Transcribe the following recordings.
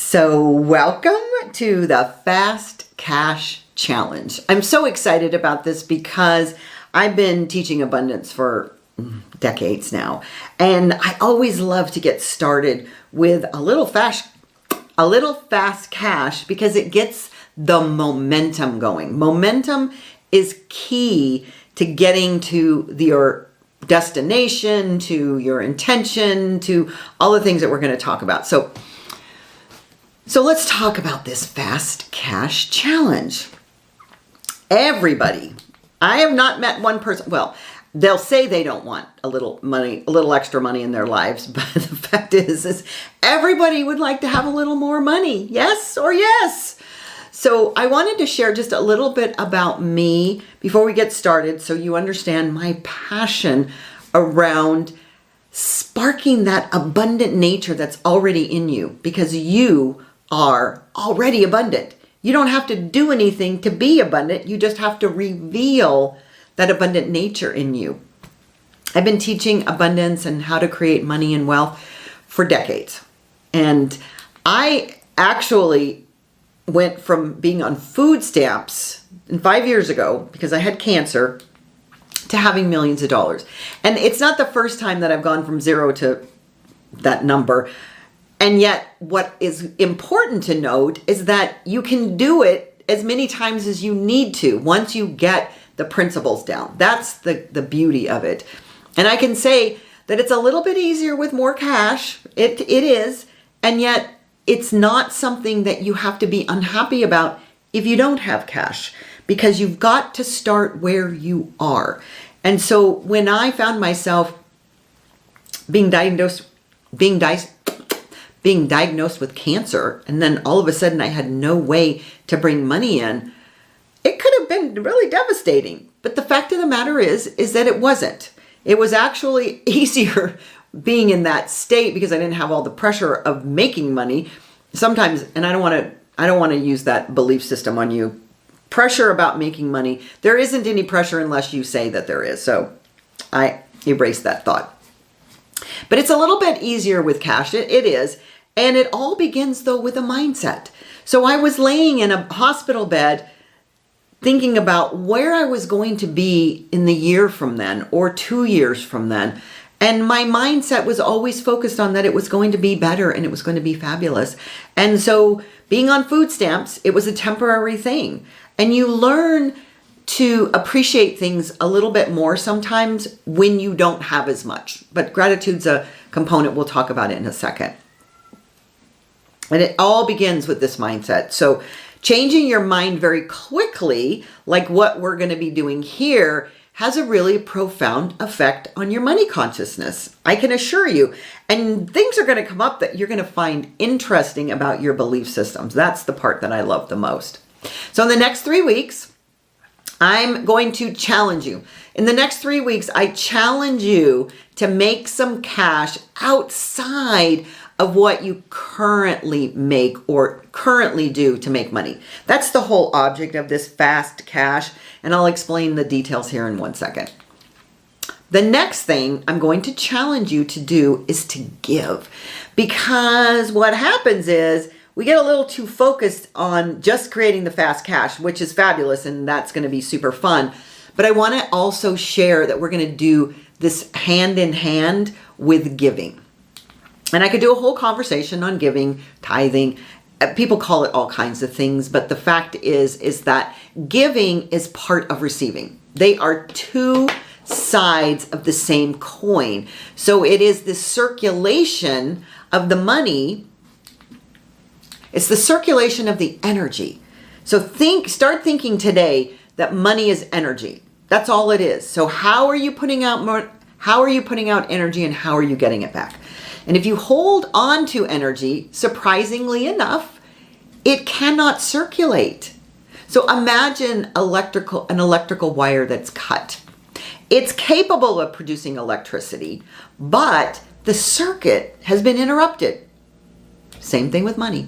So welcome to the Fast Cash Challenge. I'm so excited about this because I've been teaching abundance for decades now. And I always love to get started with a little fast cash because it gets the momentum going. Momentum is key to getting to your destination, to your intention, to all the things that we're going to talk about. So let's talk about this Fast Cash Challenge. Everybody, I have not met one person, well, they'll say they don't want a little money, a little extra money in their lives, but the fact is everybody would like to have a little more money. Yes or yes? So I wanted to share just a little bit about me before we get started so you understand my passion around sparking that abundant nature that's already in you, because you are already abundant. You don't have to do anything to be abundant. You just have to reveal that abundant nature in you. I've been teaching abundance and how to create money and wealth for decades. And I actually went from being on food stamps 5 years ago because I had cancer to having millions of dollars. And it's not the first time that I've gone from zero to that number. And yet what is important to note is that you can do it as many times as you need to once you get the principles down. That's the beauty of it. And I can say that it's a little bit easier with more cash. It is. And yet it's not something that you have to be unhappy about if you don't have cash, because you've got to start where you are. And so when I found myself being diagnosed with cancer, and then all of a sudden I had no way to bring money in, it could have been really devastating. But the fact of the matter is that it wasn't. It was actually easier being in that state because I didn't have all the pressure of making money. Sometimes, and I don't want to use that belief system on you. Pressure about making money. There isn't any pressure unless you say that there is. So I erase that thought. But it's a little bit easier with cash. It is. And it all begins, though, with a mindset. So I was laying in a hospital bed thinking about where I was going to be in the year from then or 2 years from then. And my mindset was always focused on that it was going to be better and it was going to be fabulous. And so being on food stamps, it was a temporary thing. And you learn to appreciate things a little bit more sometimes when you don't have as much. But gratitude's a component. We'll talk about it in a second. And it all begins with this mindset. So changing your mind very quickly, like what we're going to be doing here, has a really profound effect on your money consciousness. I can assure you. And things are going to come up that you're going to find interesting about your belief systems. That's the part that I love the most. So in the next 3 weeks, I'm going to challenge you. In the next 3 weeks, I challenge you to make some cash outside of what you currently make or currently do to make money. That's the whole object of this fast cash, and I'll explain the details here in 1 second. The next thing I'm going to challenge you to do is to give, because what happens is we get a little too focused on just creating the fast cash, which is fabulous, and that's going to be super fun. But I want to also share that we're going to do this hand in hand with giving. And I could do a whole conversation on giving, tithing. People call it all kinds of things, but the fact is that giving is part of receiving. They are two sides of the same coin. So it is the circulation of the money. It's the circulation of the energy. So start thinking today that money is energy. That's all it is. So how are you putting out more? How are you putting out energy, and how are you getting it back? And if you hold on to energy, surprisingly enough, it cannot circulate. So imagine an electrical wire that's cut. It's capable of producing electricity, but the circuit has been interrupted. Same thing with money.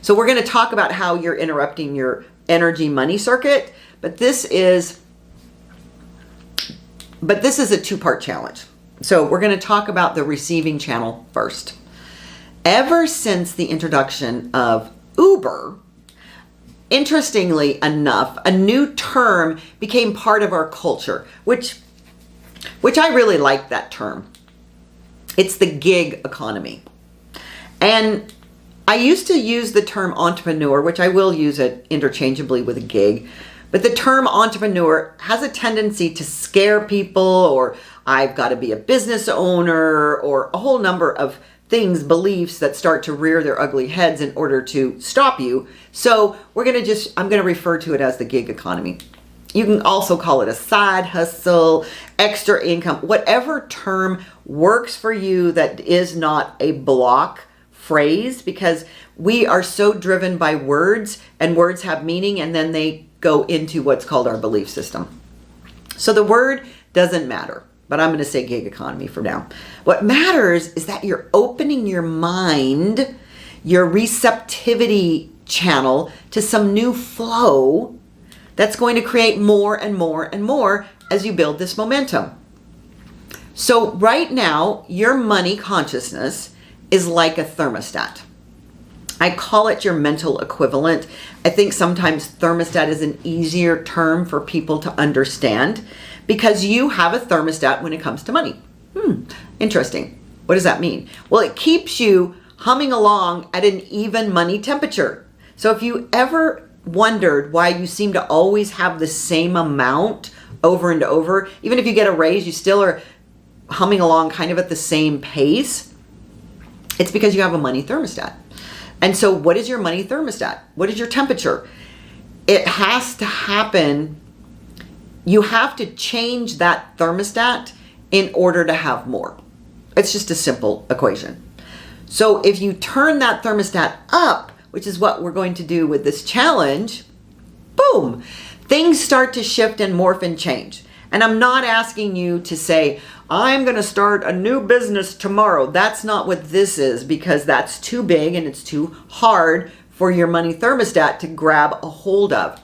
So we're going to talk about how you're interrupting your energy money circuit, but this is a two-part challenge. So we're going to talk about the receiving channel first. Ever since the introduction of Uber, interestingly enough, a new term became part of our culture, which I really like that term. It's the gig economy. And I used to use the term entrepreneur, which I will use it interchangeably with a gig, but the term entrepreneur has a tendency to scare people, or I've got to be a business owner, or a whole number of things, beliefs that start to rear their ugly heads in order to stop you. So I'm going to refer to it as the gig economy. You can also call it a side hustle, extra income, whatever term works for you that is not a block phrase, because we are so driven by words, and words have meaning, and then they go into what's called our belief system. So the word doesn't matter, but I'm going to say gig economy for now. What matters is that you're opening your mind, your receptivity channel, to some new flow that's going to create more and more and more as you build this momentum. So right now, your money consciousness is like a thermostat. I call it your mental equivalent. I think sometimes thermostat is an easier term for people to understand, because you have a thermostat when it comes to money. Interesting. What does that mean? Well, it keeps you humming along at an even money temperature. So if you ever wondered why you seem to always have the same amount over and over, even if you get a raise, you still are humming along kind of at the same pace, it's because you have a money thermostat. And so what is your money thermostat? What is your temperature? It has to happen. You have to change that thermostat in order to have more. It's just a simple equation. So if you turn that thermostat up, which is what we're going to do with this challenge, boom, things start to shift and morph and change. And I'm not asking you to say, I'm going to start a new business tomorrow. That's not what this is, because that's too big and it's too hard for your money thermostat to grab a hold of.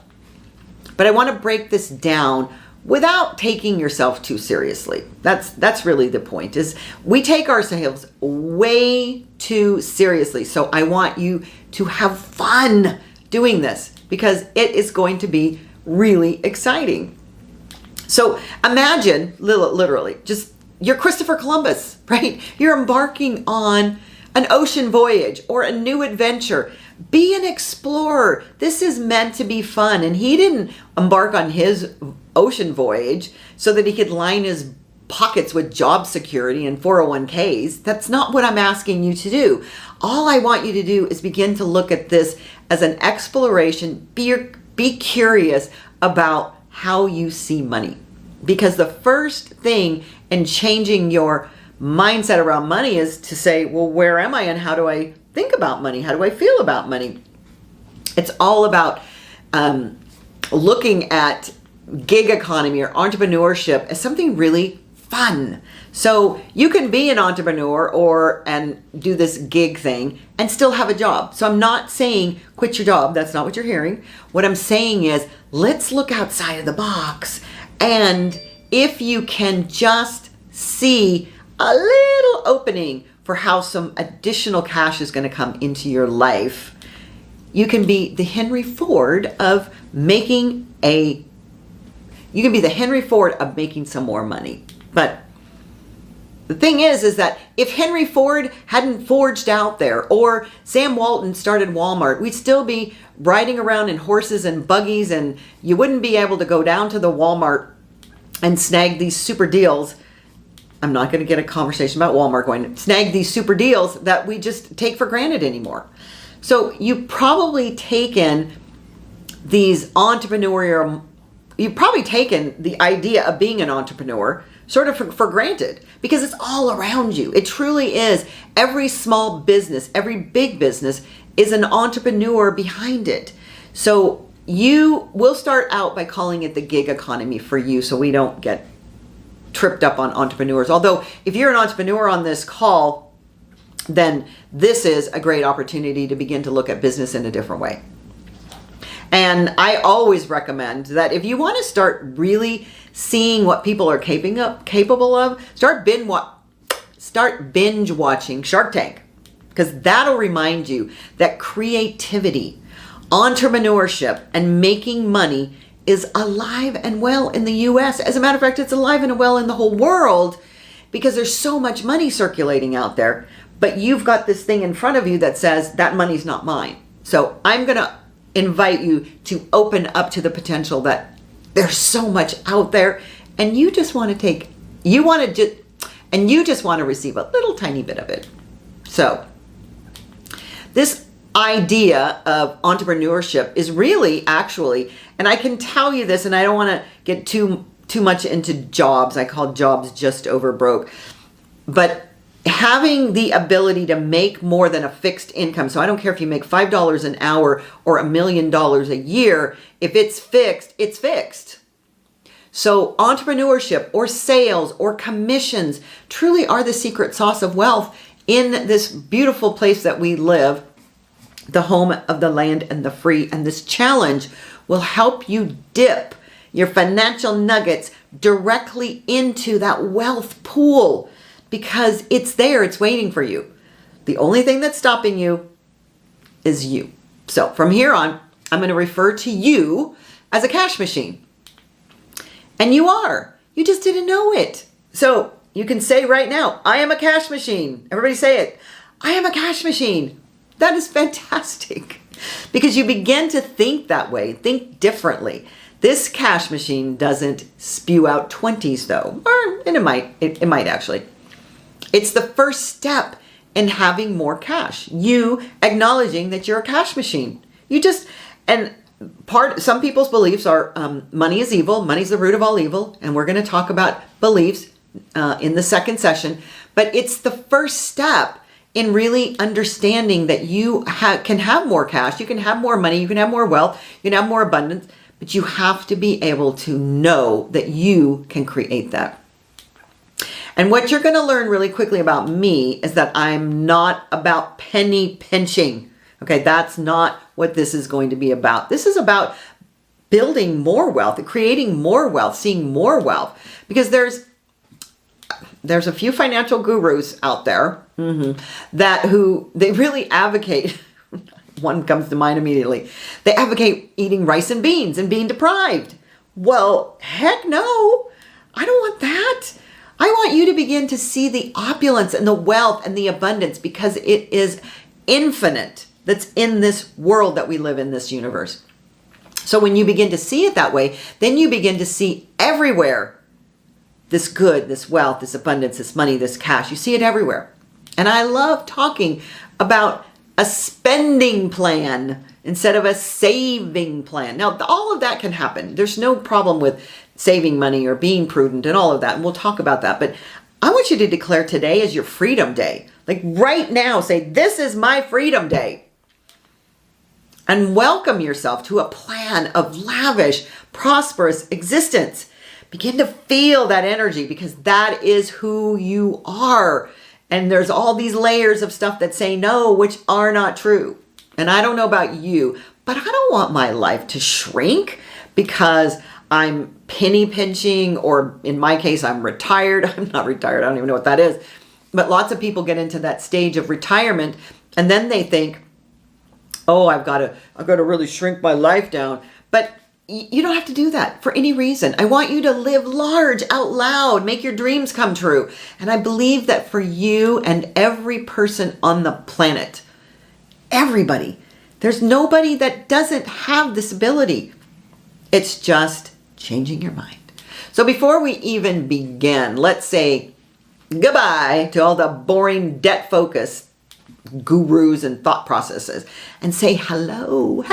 But I want to break this down without taking yourself too seriously. That's really the point, is we take ourselves way too seriously. So I want you to have fun doing this, because it is going to be really exciting. So imagine, literally, just you're Christopher Columbus, right? You're embarking on an ocean voyage or a new adventure. Be an explorer. This is meant to be fun. And he didn't embark on his ocean voyage so that he could line his pockets with job security and 401ks. That's not what I'm asking you to do. All I want you to do is begin to look at this as an exploration. Be curious about how you see money. Because the first thing in changing your mindset around money is to say, well, where am I and how do I think about money? How do I feel about money? It's all about looking at gig economy or entrepreneurship as something really fun. So you can be an entrepreneur and do this gig thing and still have a job. So I'm not saying quit your job. That's not what you're hearing. What I'm saying is, let's look outside of the box. And if you can just see a little opening for how some additional cash is going to come into your life, you can be the Henry Ford of making some more money. But the thing is that if Henry Ford hadn't forged out there, or Sam Walton started Walmart, we'd still be riding around in horses and buggies, and you wouldn't be able to go down to the Walmart and snag these super deals. I'm not going to get a conversation about Walmart going to snag these super deals that we just take for granted anymore. So you've probably taken the idea of being an entrepreneur sort of for granted, because it's all around you. It truly is. Every small business, every big business is an entrepreneur behind it. So we'll start out by calling it the gig economy for you, so we don't get tripped up on entrepreneurs. Although if you're an entrepreneur on this call, then this is a great opportunity to begin to look at business in a different way. And I always recommend that if you want to start really seeing what people are capable of, start binge watching Shark Tank. because that'll remind you that creativity, entrepreneurship, and making money is alive and well in the US. As a matter of fact, it's alive and well in the whole world because there's so much money circulating out there. But you've got this thing in front of you that says that money's not mine. So I'm going to invite you to open up to the potential that there's so much out there, and you just want to receive a little tiny bit of it. So this idea of entrepreneurship is really actually, and I can tell you this, and I don't want to get too much into jobs. I call jobs just over broke. But having the ability to make more than a fixed income. So I don't care if you make $5 an hour or $1 million a year. If it's fixed, it's fixed. So entrepreneurship or sales or commissions truly are the secret sauce of wealth in this beautiful place that we live, the home of the land and the free. And this challenge will help you dip your financial nuggets directly into that wealth pool, because it's there, it's waiting for you. The only thing that's stopping you is you. So from here on, I'm going to refer to you as a cash machine. And you are. You just didn't know it. So you can say right now, I am a cash machine. Everybody say it. I am a cash machine. That is fantastic. Because you begin to think that way, think differently. This cash machine doesn't spew out 20s though, and it might actually. It's the first step in having more cash. You acknowledging that you're a cash machine. Some people's beliefs are money is evil, money's the root of all evil, and we're going to talk about beliefs in the second session. But it's the first step in really understanding that you can have more cash, you can have more money, you can have more wealth, you can have more abundance, but you have to be able to know that you can create that. And what you're going to learn really quickly about me is that I'm not about penny pinching. Okay, that's not what this is going to be about. This is about building more wealth, creating more wealth, seeing more wealth. Because there's a few financial gurus out there they really advocate. One comes to mind immediately. They advocate eating rice and beans and being deprived. Well, heck no. I don't want that. I want you to begin to see the opulence and the wealth and the abundance, because it is infinite that's in this world that we live in, this universe. So when you begin to see it that way, then you begin to see everywhere this good, this wealth, this abundance, this money, this cash. You see it everywhere. And I love talking about a spending plan instead of a saving plan. Now, all of that can happen. There's no problem with saving money or being prudent and all of that. And we'll talk about that. But I want you to declare today as your freedom day. Like right now, say, this is my freedom day. And welcome yourself to a plan of lavish, prosperous existence. Begin to feel that energy, because that is who you are. And there's all these layers of stuff that say no, which are not true. And I don't know about you, but I don't want my life to shrink because I'm penny pinching, or in my case, I'm retired. I'm not retired. I don't even know what that is. But lots of people get into that stage of retirement, and then they think, oh, I've got to really shrink my life down. But you don't have to do that for any reason. I want you to live large, out loud, make your dreams come true. And I believe that for you and every person on the planet, everybody, there's nobody that doesn't have this ability. It's just changing your mind. So before we even begin, let's say goodbye to all the boring debt-focused gurus and thought processes and say hello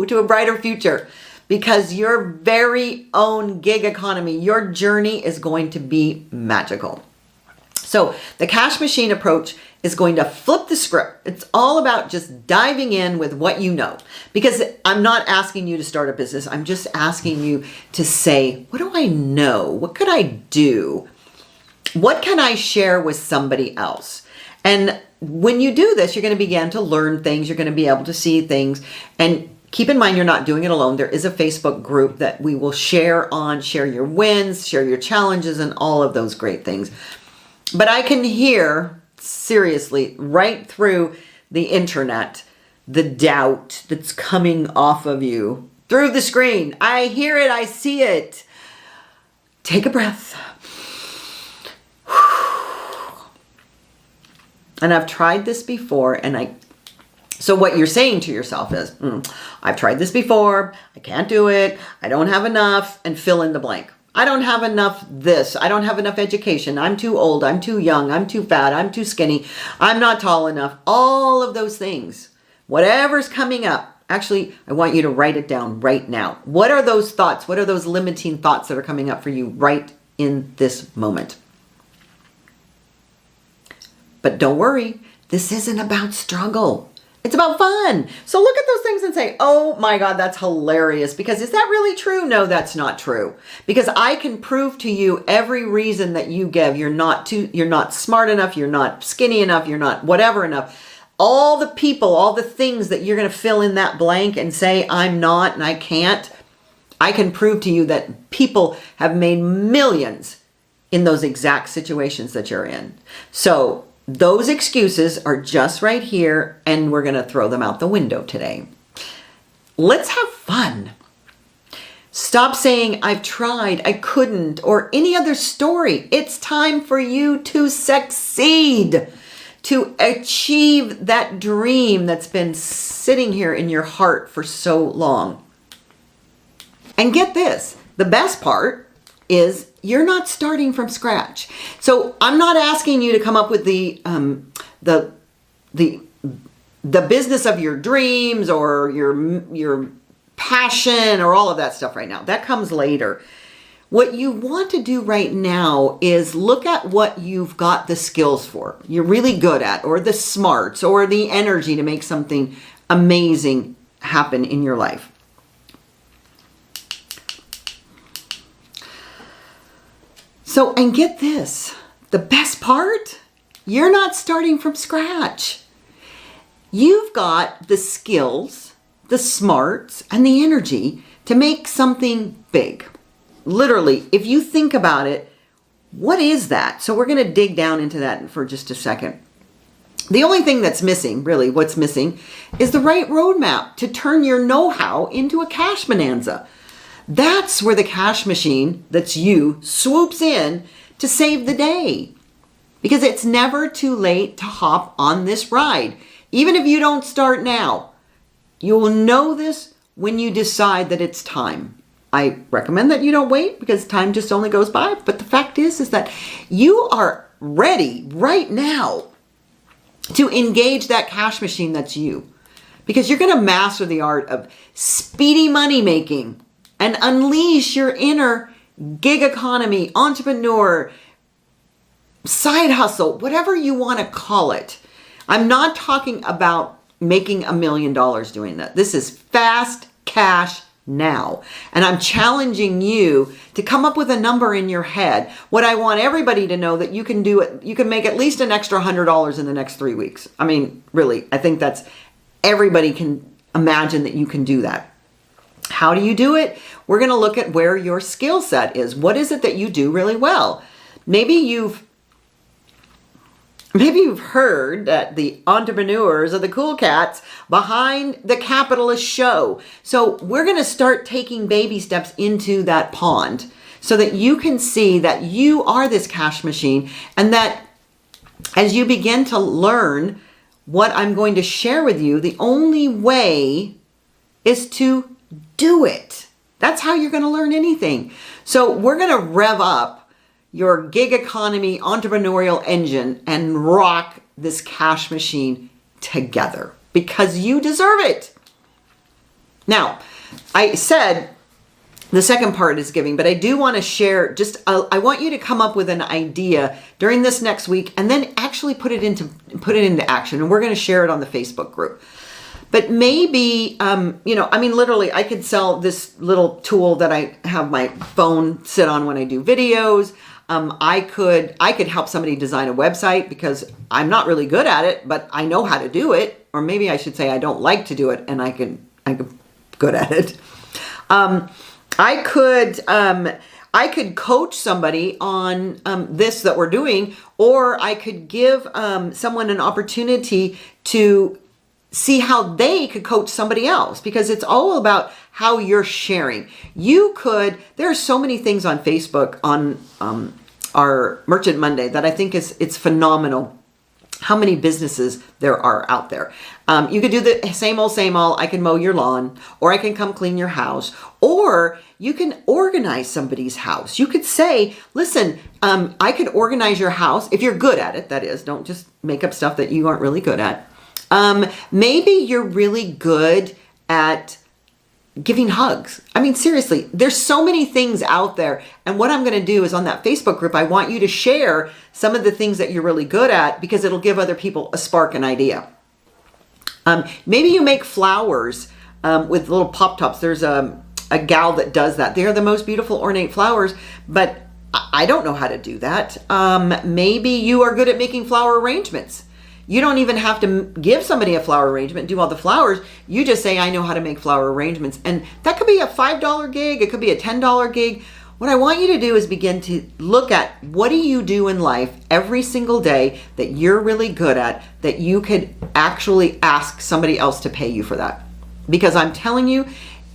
to a brighter future. Because your very own gig economy, your journey is going to be magical. So the cash machine approach is going to flip the script. It's all about just diving in with what you know. Because I'm not asking you to start a business. I'm just asking you to say, what do I know? What could I do? What can I share with somebody else? And when you do this, you're going to begin to learn things. You're going to be able to see things. And keep in mind, you're not doing it alone. There is a Facebook group that we will share your wins, share your challenges, and all of those great things. But I can hear seriously, right through the internet, the doubt that's coming off of you through the screen. I hear it. I see it. Take a breath. And I've tried this before, so what you're saying to yourself is, I've tried this before, I can't do it, I don't have enough, and fill in the blank. I don't have enough this, I don't have enough education, I'm too old, I'm too young, I'm too fat, I'm too skinny, I'm not tall enough, all of those things. Whatever's coming up, actually, I want you to write it down right now. What are those thoughts? What are those limiting thoughts that are coming up for you right in this moment? But don't worry, this isn't about struggle. It's about fun. So look at those things and say, oh my God, that's hilarious. Because is that really true? No, that's not true. Because I can prove to you every reason that you give. You're not smart enough. You're not skinny enough. You're not whatever enough. All the people, all the things that you're going to fill in that blank and say, I'm not and I can't. I can prove to you that people have made millions in those exact situations that you're in. So those excuses are just right here, and we're going to throw them out the window today. Let's have fun. Stop saying, I've tried, I couldn't, or any other story. It's time for you to succeed, to achieve that dream that's been sitting here in your heart for so long. And get this, the best part is you're not starting from scratch. So I'm not asking you to come up with the business of your dreams or your passion or all of that stuff right now. That comes later. What you want to do right now is look at what you've got the skills for, you're really good at, or the smarts, or the energy to make something amazing happen in your life. So, and get this, the best part, you're not starting from scratch. You've got the skills, the smarts, and the energy to make something big. Literally, if you think about it, what is that? So we're going to dig down into that for just a second. The only thing that's missing, really, what's missing, is the right roadmap to turn your know-how into a cash bonanza. That's where the cash machine, that's you, swoops in to save the day. Because it's never too late to hop on this ride. Even if you don't start now, you will know this when you decide that it's time. I recommend that you don't wait because time just only goes by. But the fact is that you are ready right now to engage that cash machine that's you. Because you're going to master the art of speedy money making and unleash your inner gig economy, entrepreneur, side hustle, whatever you want to call it. I'm not talking about making $1 million doing that. This is fast cash now. And I'm challenging you to come up with a number in your head. What I want everybody to know that you can do it, you can make at least an extra $100 in the next 3 weeks. I mean, really, I think that's, everybody can imagine that you can do that. How do you do it? We're going to look at where your skill set is. What is it that you do really well? Maybe you've heard that the entrepreneurs are the cool cats behind the capitalist show. So we're going to start taking baby steps into that pond so that you can see that you are this cash machine, and that as you begin to learn what I'm going to share with you, the only way is to do it. That's how you're going to learn anything. So we're going to rev up your gig economy entrepreneurial engine and rock this cash machine together because you deserve it. Now, I said the second part is giving, but I do want to share I want you to come up with an idea during this next week and then actually put it into action. And we're going to share it on the Facebook group. But maybe, literally I could sell this little tool that I have my phone sit on when I do videos. I could help somebody design a website because I'm not really good at it, but I know how to do it. Or maybe I should say I don't like to do it and I'm good at it. I could coach somebody on this that we're doing, or I could give someone an opportunity to see how they could coach somebody else, because it's all about how you're sharing. There are so many things on Facebook on our Merchant Monday that I think it's phenomenal how many businesses there are out there. You could do the same old, I can mow your lawn, or I can come clean your house, or you can organize somebody's house. You could say, listen, I could organize your house if you're good at it, that is. Don't just make up stuff that you aren't really good at. Maybe you're really good at giving hugs. I mean, seriously, there's so many things out there. And what I'm going to do is on that Facebook group, I want you to share some of the things that you're really good at, because it'll give other people a spark, an idea. Maybe you make flowers with little pop tops. There's a gal that does that. They are the most beautiful ornate flowers, but I don't know how to do that. Maybe you are good at making flower arrangements. You don't even have to give somebody a flower arrangement, do all the flowers. You just say, I know how to make flower arrangements. And that could be a $5 gig. It could be a $10 gig. What I want you to do is begin to look at, what do you do in life every single day that you're really good at, that you could actually ask somebody else to pay you for that? Because I'm telling you,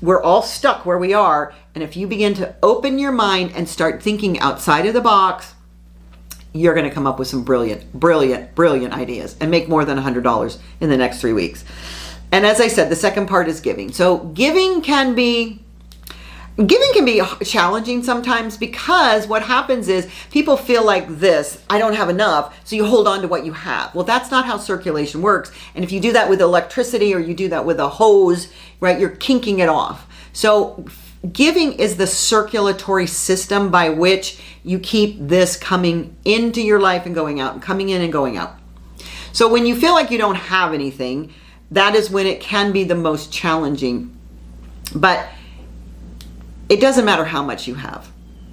we're all stuck where we are. And if you begin to open your mind and start thinking outside of the box, you're going to come up with some brilliant ideas and make more than $100 in the next 3 weeks. And as I said, the second part is giving. So giving can be challenging sometimes, because what happens is people feel like this, I don't have enough, so you hold on to what you have. Well, that's not how circulation works. And if you do that with electricity, or you do that with a hose, right, you're kinking it off. So giving is the circulatory system by which you keep this coming into your life and going out, and coming in and going out. So when you feel like you don't have anything, that is when it can be the most challenging. But it doesn't matter how much you have.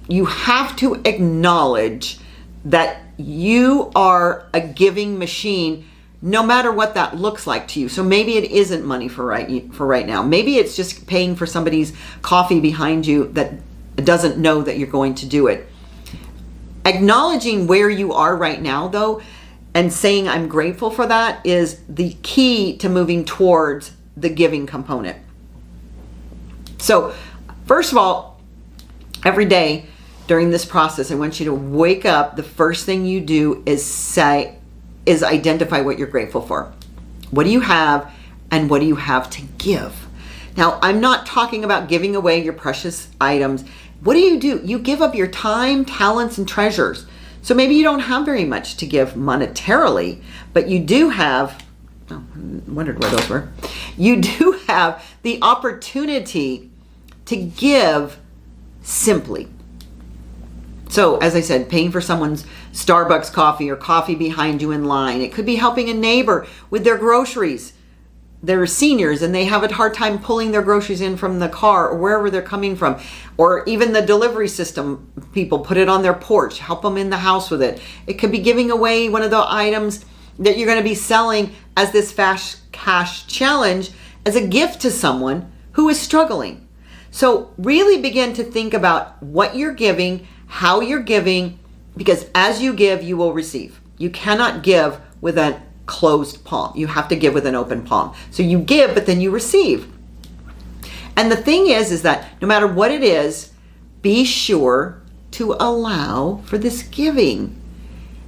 You have to acknowledge that you are a giving machine, no matter what that looks like to you. So maybe it isn't money for right now. Maybe it's just paying for somebody's coffee behind you that doesn't know that you're going to do it. Acknowledging where you are right now, though, and saying I'm grateful for that, is the key to moving towards the giving component. So first of all, every day during this process, I want you to wake up. The first thing you do is identify what you're grateful for. What do you have, and what do you have to give? Now, I'm not talking about giving away your precious items. What do? You give up your time, talents, and treasures. So maybe you don't have very much to give monetarily, but you do have, I wondered where those were. You do have the opportunity to give simply. So as I said, paying for someone's Starbucks coffee, or coffee behind you in line. It could be helping a neighbor with their groceries. They're seniors and they have a hard time pulling their groceries in from the car or wherever they're coming from. Or even the delivery system, people put it on their porch, help them in the house with it. It could be giving away one of the items that you're going to be selling as this fast cash challenge as a gift to someone who is struggling. So really begin to think about what you're giving, how you're giving, because as you give, you will receive. You cannot give with a closed palm. You have to give with an open palm. So you give, but then you receive. And the thing is that no matter what it is, be sure to allow for this giving.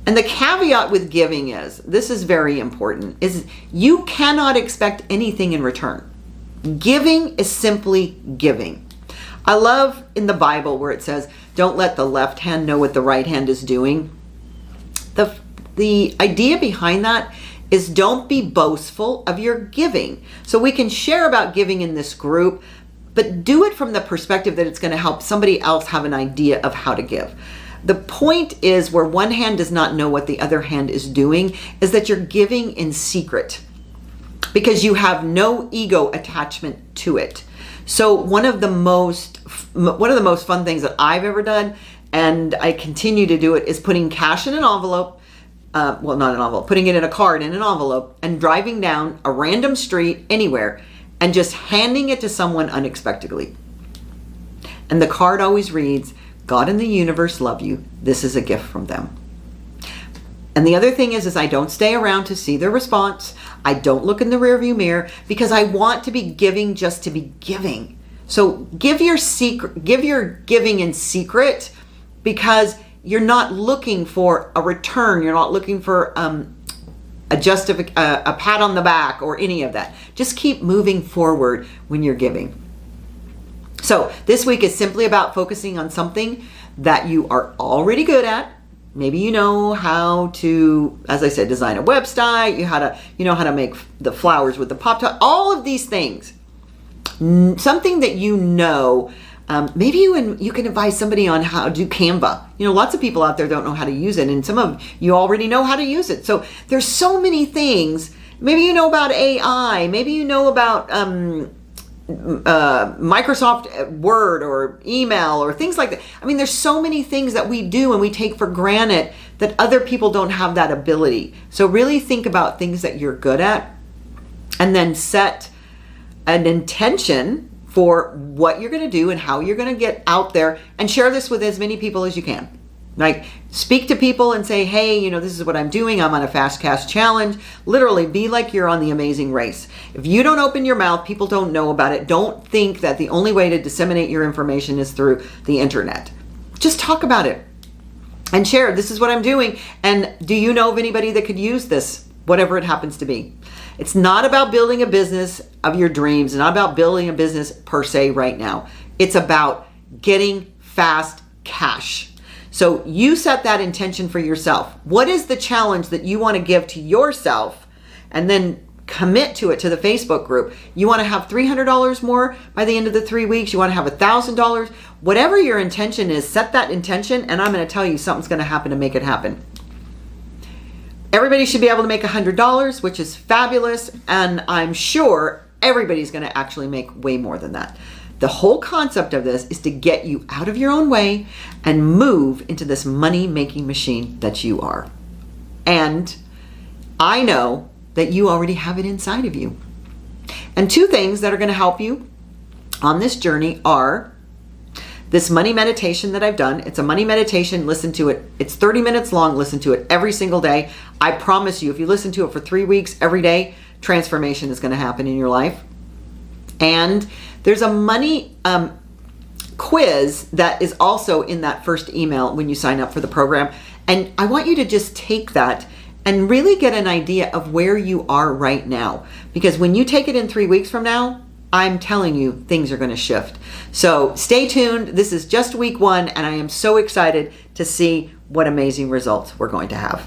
And the caveat with giving is, this is very important, is you cannot expect anything in return. Giving is simply giving. I love in the Bible where it says, don't let the left hand know what the right hand is doing. The idea behind that is, don't be boastful of your giving. So we can share about giving in this group, but do it from the perspective that it's going to help somebody else have an idea of how to give. The point is, where one hand does not know what the other hand is doing, is that you're giving in secret because you have no ego attachment to it. So one of the most fun things that I've ever done, and I continue to do it, is putting cash in an envelope. Well, not an envelope, putting it in a card in an envelope, and driving down a random street anywhere and just handing it to someone unexpectedly. And the card always reads, God and the universe love you. This is a gift from them. And the other thing is I don't stay around to see their response. I don't look in the rearview mirror because I want to be giving just to be giving. So give your giving in secret, because you're not looking for a return. You're not looking for a pat on the back or any of that. Just keep moving forward when you're giving. So this week is simply about focusing on something that you are already good at. Maybe you know how to, as I said, design a website. You know how to make the flowers with the Pop-Tart. All of these things. Something that you know. Maybe you can advise somebody on how to do Canva. Lots of people out there don't know how to use it, and some of you already know how to use it. So there's so many things. Maybe you know about AI. Maybe you know about Microsoft Word or email or things like that. There's so many things that we do and we take for granted that other people don't have that ability. So really think about things that you're good at, and then set an intention for what you're going to do and how you're going to get out there, and share this with as many people as you can. Like, speak to people and say, hey, this is what I'm doing. I'm on a fast cast challenge. Literally be like you're on the Amazing Race. If you don't open your mouth, people don't know about it. Don't think that the only way to disseminate your information is through the internet. Just talk about it and share. This is what I'm doing. And do you know of anybody that could use this, whatever it happens to be? It's not about building a business of your dreams. It's not about building a business per se right now. It's about getting fast cash. So you set that intention for yourself. What is the challenge that you want to give to yourself, and then commit to it to the Facebook group? You want to have $300 more by the end of the 3 weeks. You want to have $1,000. Whatever your intention is, set that intention, and I'm going to tell you something's going to happen to make it happen. Everybody should be able to make $100, which is fabulous. And I'm sure everybody's going to actually make way more than that. The whole concept of this is to get you out of your own way and move into this money-making machine that you are. And I know that you already have it inside of you. And two things that are going to help you on this journey are this money meditation that I've done. It's a money meditation. Listen to it. It's 30 minutes long. Listen to it every single day. I promise you, if you listen to it for 3 weeks every day, transformation is going to happen in your life. And there's a money quiz that is also in that first email when you sign up for the program. And I want you to just take that and really get an idea of where you are right now. Because when you take it in 3 weeks from now, I'm telling you, things are going to shift. So stay tuned. This is just week 1, and I am so excited to see what amazing results we're going to have.